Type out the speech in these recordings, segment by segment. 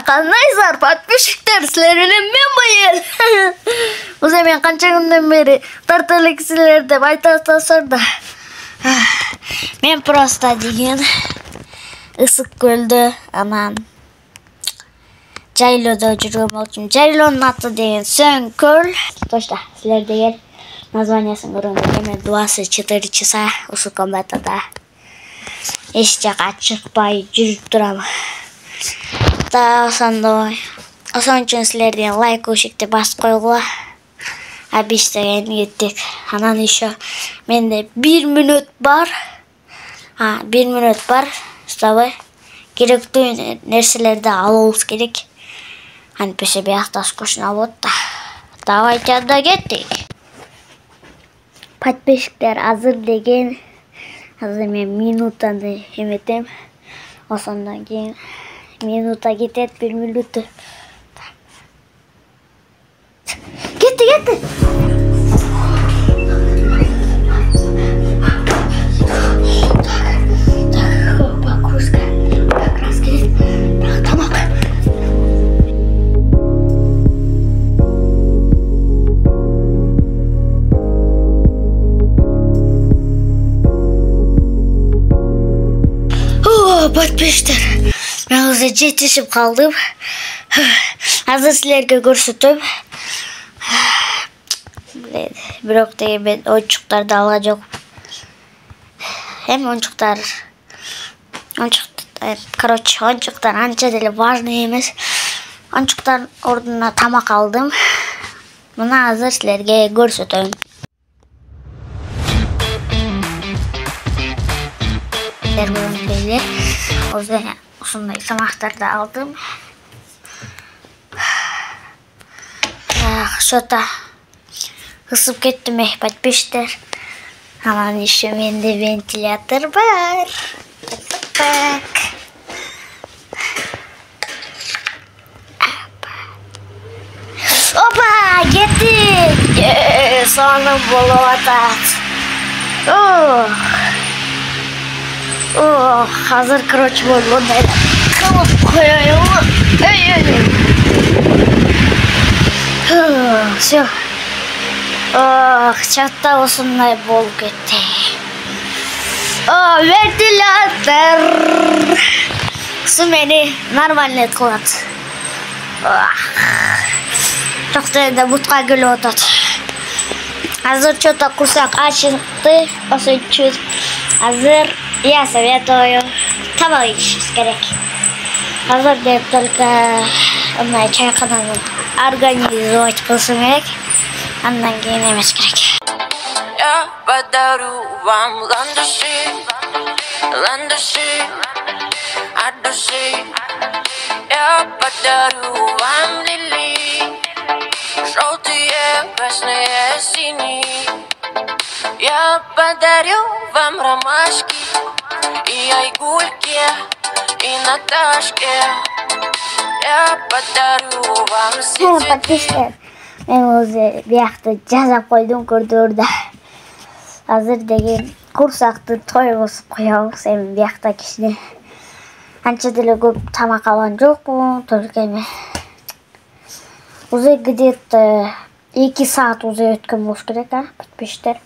Qandaysilar подписчиктер, sizlar bilan men bo'yin. O'zi men qancha kundan beri tartalik sizlar deb aytasizlar-da. Men prosta degan Issiqko'lda aman Jayloda жүрмөкчүмүн. Jaylonun аты деген Сөңкөл. Точно, sizlar degan названиясын көргөндө мен 24 часа осы комнатада эч жака чыкпай жүрүп турам. Да, ошондой. Ошон үчүн силерден лайк көшүктү басып койгула. Биз деген кеттик. Анан еще менде 1 мүнөт бар. 1 мүнөт бар. Чтобы керектүү нерселерди алабыз керек. Анпесе биякта скучно болот да. Давайте анда кеттик. Подписчиктер азыр деген азыр мен минутаны эметем. Ошондон кийин минута кетет, 1 минуты. Кетти. Покушка. Как раз келет. Тамак. Подписчиктер, мен уже жетишип калдым. Азыр силерге көрсөтөм. Бирок деген мен ойынчуктарды ала жок. Ойынчуктар анча деле важный эмес. Ойынчуктардын ордуна тамак алдым. Мына азыр силерге көрсөтөм. Görüntüleri o zaman ушундай тамактарды алдым. Что-то ысып кеттим, подписчиктер. Анан еще менде вентилятор бар. Так. Опа, кеттик. Сонун болуп атат. Hazır kroç var bunlar. Kalıp koyayım. Все. Çatta olsunlar bol gitti. Ventilatör. Su beni normal kılat. Çok da butqa gülü otat. Hazır что-то кусак açıldı. O için hazır. Я советую того ищешь керек. Hazır деп только чайхананы организовать кылсың керек. Андан кийин эмес керек. Я подарю вам ландыши от души. Я подарю вам лилии, желтые, красные, синие. Я подарю вам ромашки и айгульки, и Наташке. Я подарю вам Подписчиктер, мен өзү биякты жазап койдум көрдөрдө. Азыр деген курсакты тойгузуп коебуз. Эми биякта кичине анча деле көп тамак алган жокмун, только эми уже где-то 2 saat уже өткөн болуш керек, подписчиктер.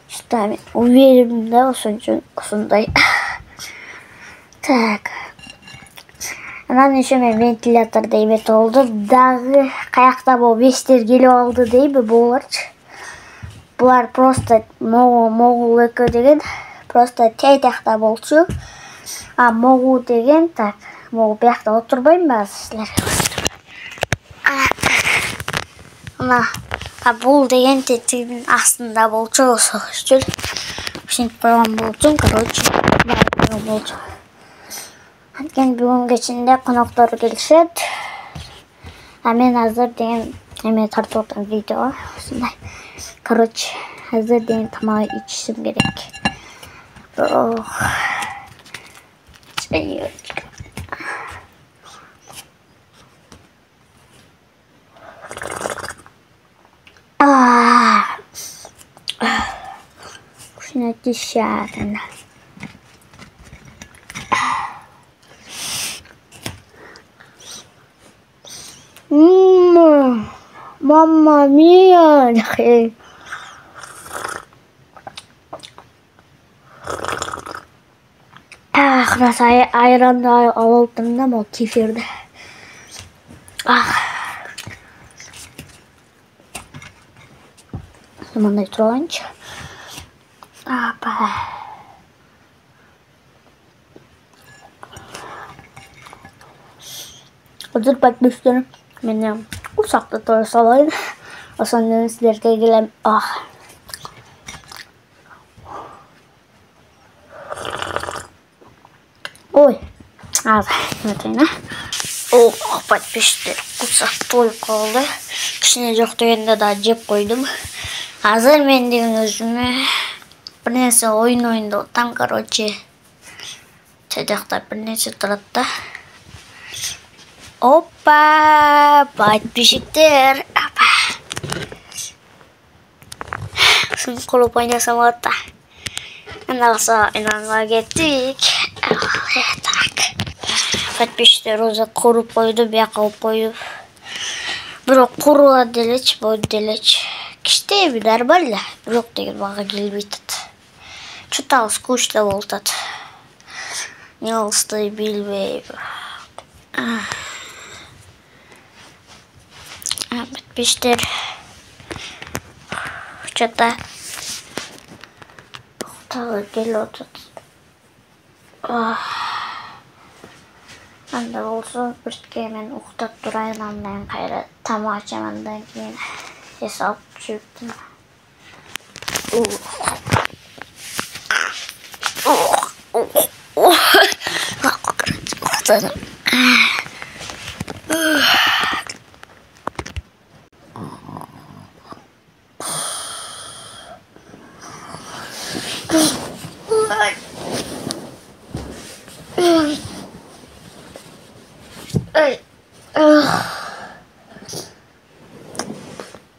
Что уверен, да, ушундай. Так. Анан еще мен вентиляторду эметип алдым. Дагы каякта бул бештер келип алды дейби буларчы. Булар просто могул экөө деген просто тейтакта болчу. Могул деген так, могул биякта отурбайм азыр силерге. Бул деген тетигин астында болчу, ошол үчүн ушинтип койгон болчумун, короче, болчу. Анткени бүгүн кечинде коноктор келишет. Мен азыр деген эме тартып атам видео. Ушундай. Короче, азыр деген тамак ичишим керек. Кушина тишатына. Mamma mia. Rasa ayran da alalım ama o kefirde. Mana tronç. Apa? Hazır bakmıştım. Benim uzakta torsalayın. O sonra sizlerle gelem. Ой, смотри, подписчиктер құсақ той қалды. Кішкене жоқ дегенде да жеп қойдым. Азыр мен деген өзіме бір нәрсе ойын деп отам, короче. Жақта бір нәрсе тұрады да. Опа, подписчиктер. Şimdi kolup oynasam hatta. Nasıl inanma gittik. Tak. Подписчиктер уже kurup koydu, bir koyup koyup. Biroq kuruğa deleç, bu deleç. Kişte bir darbayla. Biroq деген bağa gelbeytadi. Что-то скучно болтады. Не алысты билбей. Подписчиктер. Что-то келіп отырды. Анда болса біртке мен ұқтап тұрайын, андан қайра тамақ жамандан кейін ес алып жүрдім. Ұқтадым.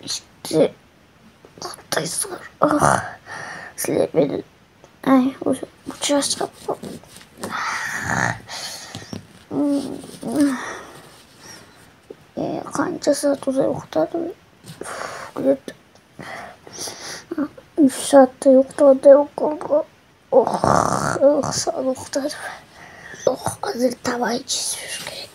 İşte buradayızlar. Sizler beni uçağa çıkarttım. Kanca saat uzay uçtadım. 3 saatte uçtadım. Saat uçtadım. Hazır tavayı çizmiş gerek.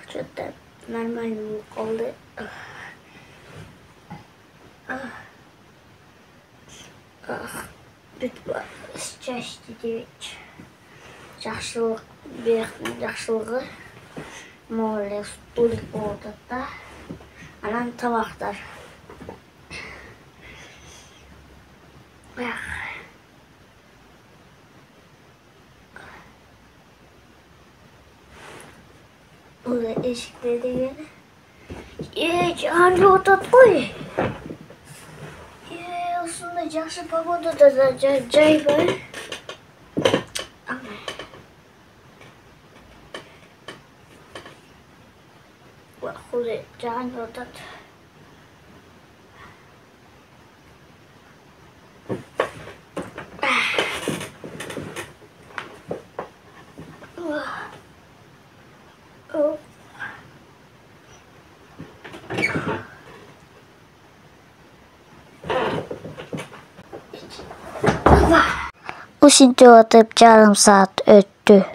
Что-то нормально колды. Бүтпа счастье девич. Жақсылық бердің жақсылығы. Моле столик болды да. Анан табақтар. Бұл да eşikte degeni. Canlı otat koy. жақсы погодада да жай бар. Хули жаған жолдады. Uşince atıp yarım saat öttü.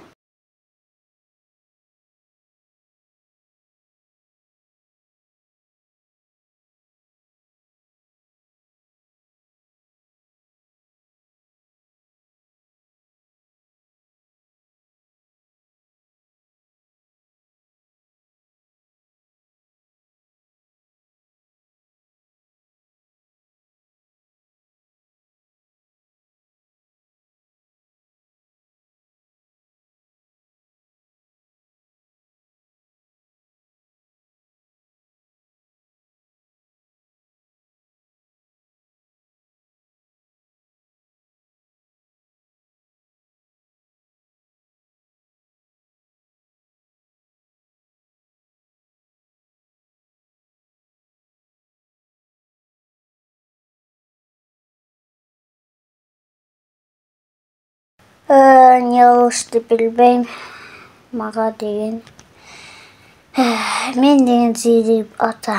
Ne oluştu bilmeyim. Mağa deyin. Men deyin zirip ata.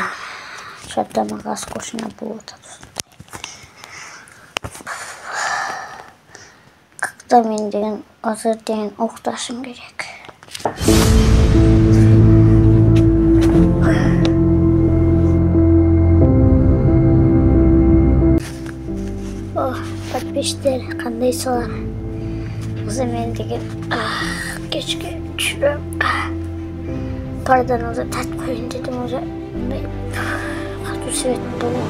Şöyle mağaz koşuna buldu. Kıkta men deyin hazır deyin oktaşım gerek. Oh, подписчиктер кандайсыздар? Өзі мен деген кешке түшірім. Парадан өзі тәт қойын дедім, өзі қату свет болу.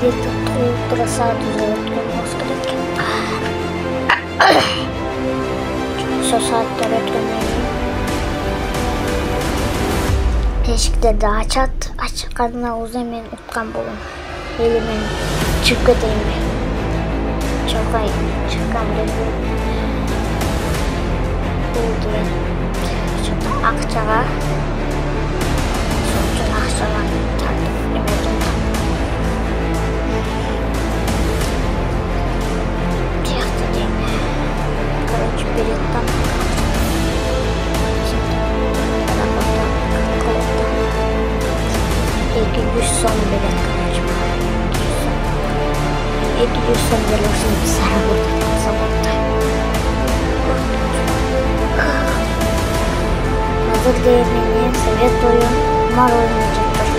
Где-то полтора саат уже өткен болса керек. Со сааттар өткеннен кейін Eşikleri açat, açıklarına uzun men utkan bulun. Elimin çıkı deyim. Çok ay çıkan dedi. Buldu ben. Çok akçağa. Çok akçağa tartıp emedim. Çıktı deyim. Короче, билеттен. Iki 100 son bilet kalacağım. 200 son verirsin bir sana burada sabahta. Hazır değirmeni sevet oyun mar oynayacaktır.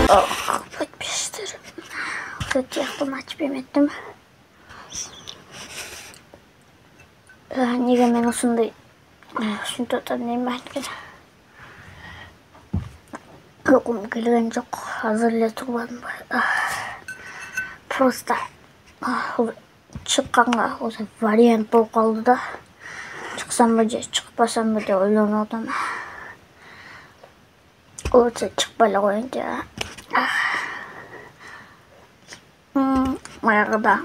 Oh, bitmiştir. Kötü yaptım aç bilmedim. Nega men osunda şundan neyim ben ki? Yokum kelgen жоқ. Hazırla turban бар. Просто çıqqanға осы вариант болып қалды да. Çıqsam mı, çıqpasam mı деп ойланып Осы çıqпай қояйын деп. Баяғыда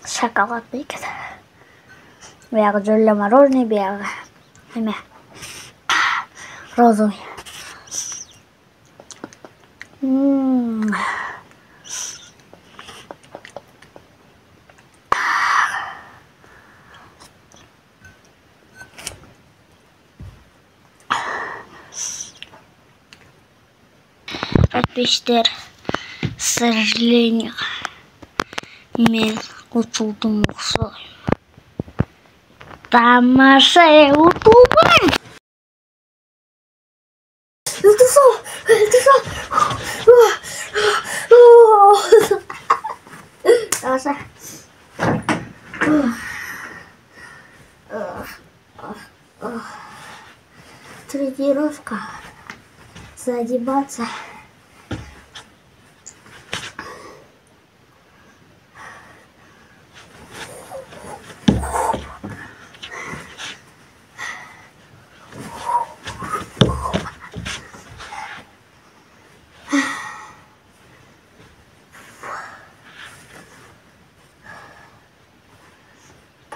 шоколад бекеді. Баяғы жолла мороженое, баяғы неме розовый. Подписчиктер, к сожалению, мен ұтылдым ұқсаймын. Тамаша ұтылмын! Тамаша. Тренировка. Задебаться.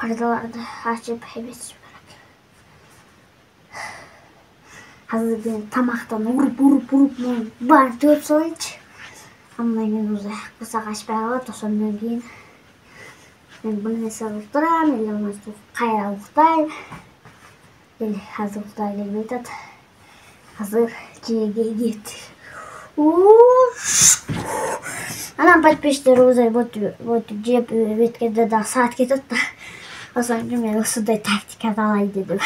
Pardalarda açıp evet. Hazır benim tamaktan vurup var 4 saat hiç. Anlayın uzay. Kısa kaç beraber da sonuna giyin. Ben bunu hesap tutturam. Elimizde kayalıktayım. Hazır tutarlı metot. Hazır çiğge getir. Anam подписчиктер uzay вот cep vetkede daha saat ketip da. O zaman ben ısıda taktik atalay dedim.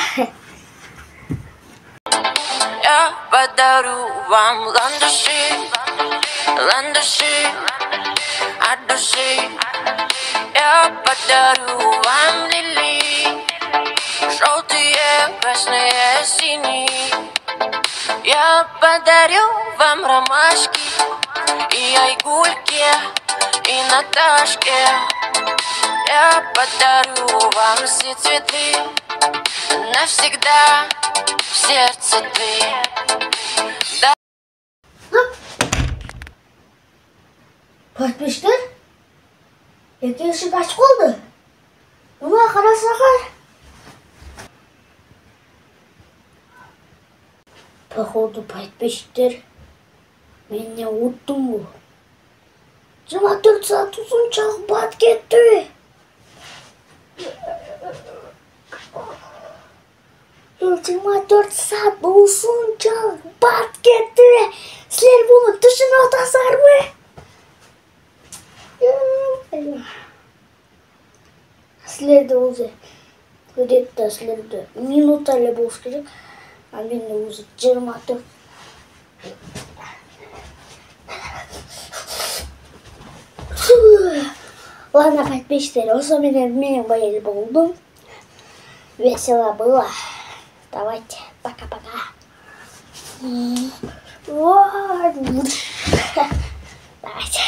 Я подарю вам ландыши от души. Я подарю вам лилии, желтые, красные, синие. Я подарю вам ромашки и айгульки, и Наташке. Я подарю вам все цветы навсегда в сердце ты. Подписчиктер, эки ишик ачык болду. Мына карасаңар. Походу, подписчиктер, мен не уттум бу. 24 saat uzunçak bat ketти. 24 saat uzunçak bat ketти. Sizler bunu düşünüp otasarmı? Sizler de o'zi ödetdi, sizler de minutlarla boş керек. А мен o'zi 24. Ладно, подписчики, осы менің байел болдым. Весело было. Давайте, пока-пока. Давайте.